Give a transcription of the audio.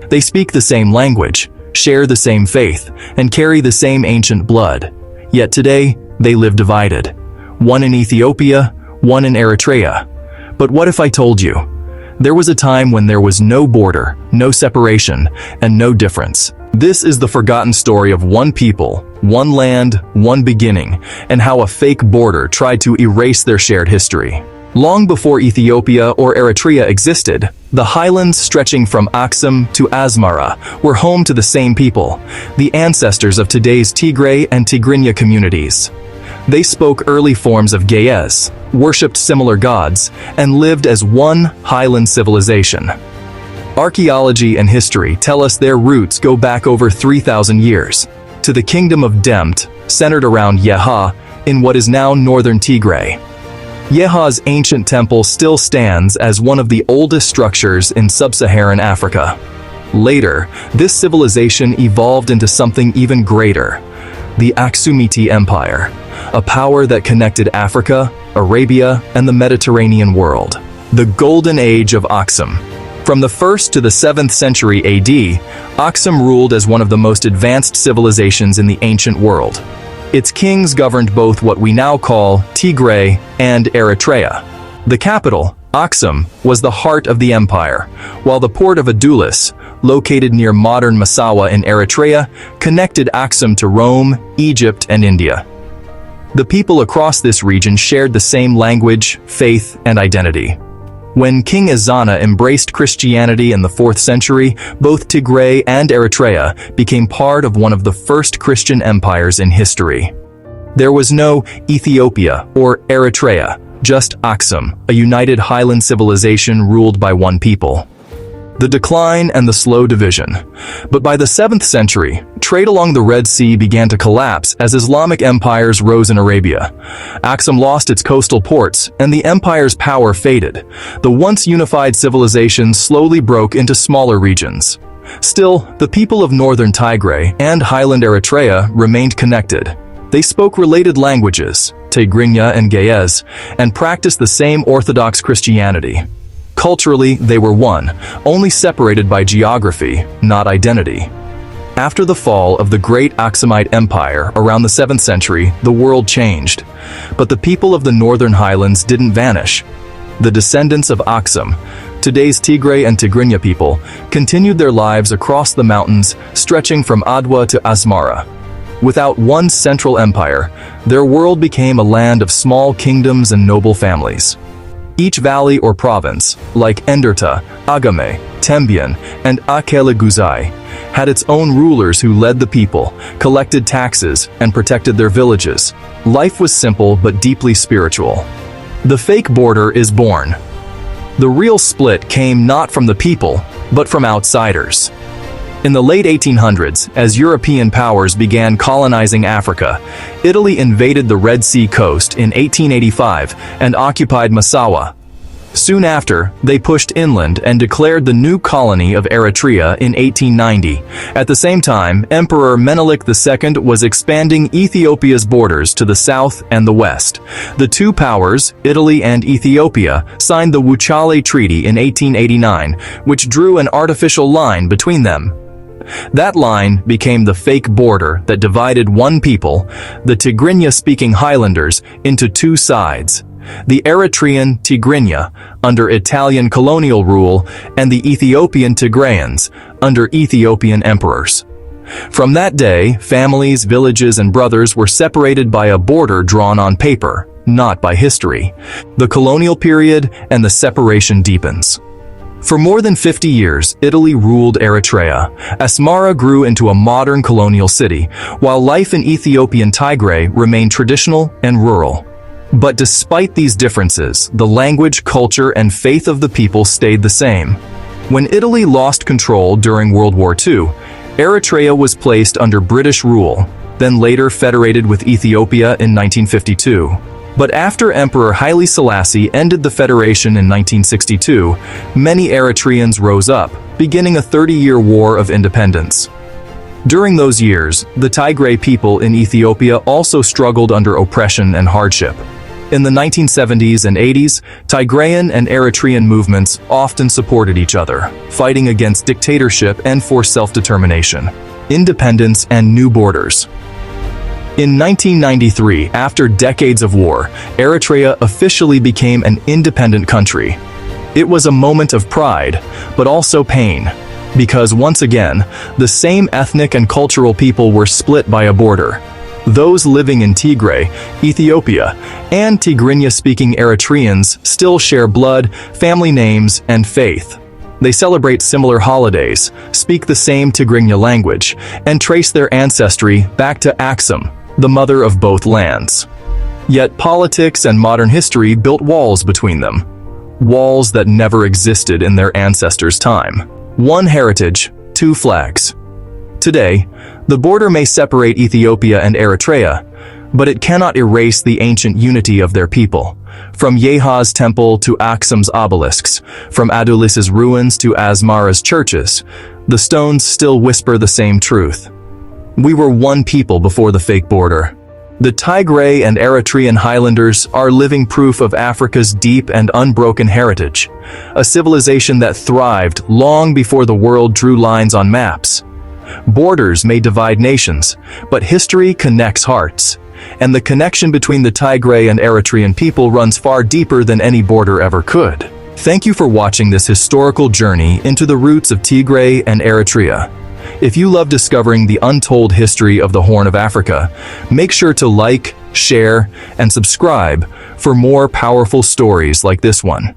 They speak the same language, share the same faith, and carry the same ancient blood. Yet today, they live divided. One in Ethiopia, one in Eritrea. But what if I told you? There was a time when there was no border, no separation, and no difference. This is the forgotten story of one people, one land, one beginning, and how a fake border tried to erase their shared history. Long before Ethiopia or Eritrea existed, the highlands stretching from Aksum to Asmara were home to the same people, the ancestors of today's Tigray and Tigrinya communities. They spoke early forms of Ge'ez, worshipped similar gods, and lived as one highland civilization. Archaeology and history tell us their roots go back over 3,000 years, to the kingdom of Demt, centered around Yeha, in what is now northern Tigray. Yeha's ancient temple still stands as one of the oldest structures in sub-Saharan Africa. Later, this civilization evolved into something even greater, the Aksumite Empire, a power that connected Africa, Arabia, and the Mediterranean world. The Golden Age of Aksum. From the 1st to the 7th century AD, Aksum ruled as one of the most advanced civilizations in the ancient world. Its kings governed both what we now call Tigray and Eritrea. The capital, Aksum, was the heart of the empire, while the port of Adulis, located near modern Massawa in Eritrea, connected Aksum to Rome, Egypt, and India. The people across this region shared the same language, faith, and identity. When King Ezana embraced Christianity in the 4th century, both Tigray and Eritrea became part of one of the first Christian empires in history. There was no Ethiopia or Eritrea, just Aksum, a united highland civilization ruled by one people. The decline and the slow division. But by the 7th century, trade along the Red Sea began to collapse as Islamic empires rose in Arabia. Aksum lost its coastal ports, and the empire's power faded. The once unified civilization slowly broke into smaller regions. Still, the people of northern Tigray and highland Eritrea remained connected. They spoke related languages, Tigrinya and Ge'ez, and practiced the same Orthodox Christianity. Culturally, they were one, only separated by geography, not identity. After the fall of the great Aksumite Empire around the 7th century, the world changed. But the people of the northern highlands didn't vanish. The descendants of Aksum, today's Tigray and Tigrinya people, continued their lives across the mountains, stretching from Adwa to Asmara. Without one central empire, their world became a land of small kingdoms and noble families. Each valley or province, like Enderta, Agame, Tembian, and Akele Guzai, had its own rulers who led the people, collected taxes, and protected their villages. Life was simple but deeply spiritual. The fake border is born. The real split came not from the people, but from outsiders. In the late 1800s, as European powers began colonizing Africa, Italy invaded the Red Sea coast in 1885 and occupied Massawa. Soon after, they pushed inland and declared the new colony of Eritrea in 1890. At the same time, Emperor Menelik II was expanding Ethiopia's borders to the south and the west. The two powers, Italy and Ethiopia, signed the Wuchale Treaty in 1889, which drew an artificial line between them. That line became the fake border that divided one people, the Tigrinya-speaking Highlanders, into two sides: the Eritrean Tigrinya, under Italian colonial rule, and the Ethiopian Tigrayans, under Ethiopian emperors. From that day, families, villages, and brothers were separated by a border drawn on paper, not by history. The colonial period and the separation deepens. For more than 50 years, Italy ruled Eritrea. Asmara grew into a modern colonial city, while life in Ethiopian Tigray remained traditional and rural. But despite these differences, the language, culture, and faith of the people stayed the same. When Italy lost control during World War II, Eritrea was placed under British rule, then later federated with Ethiopia in 1952. But after Emperor Haile Selassie ended the federation in 1962, many Eritreans rose up, beginning a 30-year war of independence. During those years, the Tigray people in Ethiopia also struggled under oppression and hardship. In the 1970s and 80s, Tigrayan and Eritrean movements often supported each other, fighting against dictatorship and for self-determination, independence, and new borders. In 1993, after decades of war, Eritrea officially became an independent country. It was a moment of pride, but also pain, because once again, the same ethnic and cultural people were split by a border. Those living in Tigray, Ethiopia, and Tigrinya-speaking Eritreans still share blood, family names, and faith. They celebrate similar holidays, speak the same Tigrinya language, and trace their ancestry back to Aksum, the mother of both lands. Yet politics and modern history built walls between them. Walls that never existed in their ancestors' time. One heritage, two flags. Today, the border may separate Ethiopia and Eritrea, but it cannot erase the ancient unity of their people. From Yeha's temple to Aksum's obelisks, from Adulis's ruins to Asmara's churches, the stones still whisper the same truth. We were one people before the fake border. The Tigray and Eritrean highlanders are living proof of Africa's deep and unbroken heritage, a civilization that thrived long before the world drew lines on maps. Borders may divide nations, but history connects hearts, and the connection between the Tigray and Eritrean people runs far deeper than any border ever could. Thank you for watching this historical journey into the roots of Tigray and Eritrea. If you love discovering the untold history of the Horn of Africa, make sure to like, share, and subscribe for more powerful stories like this one.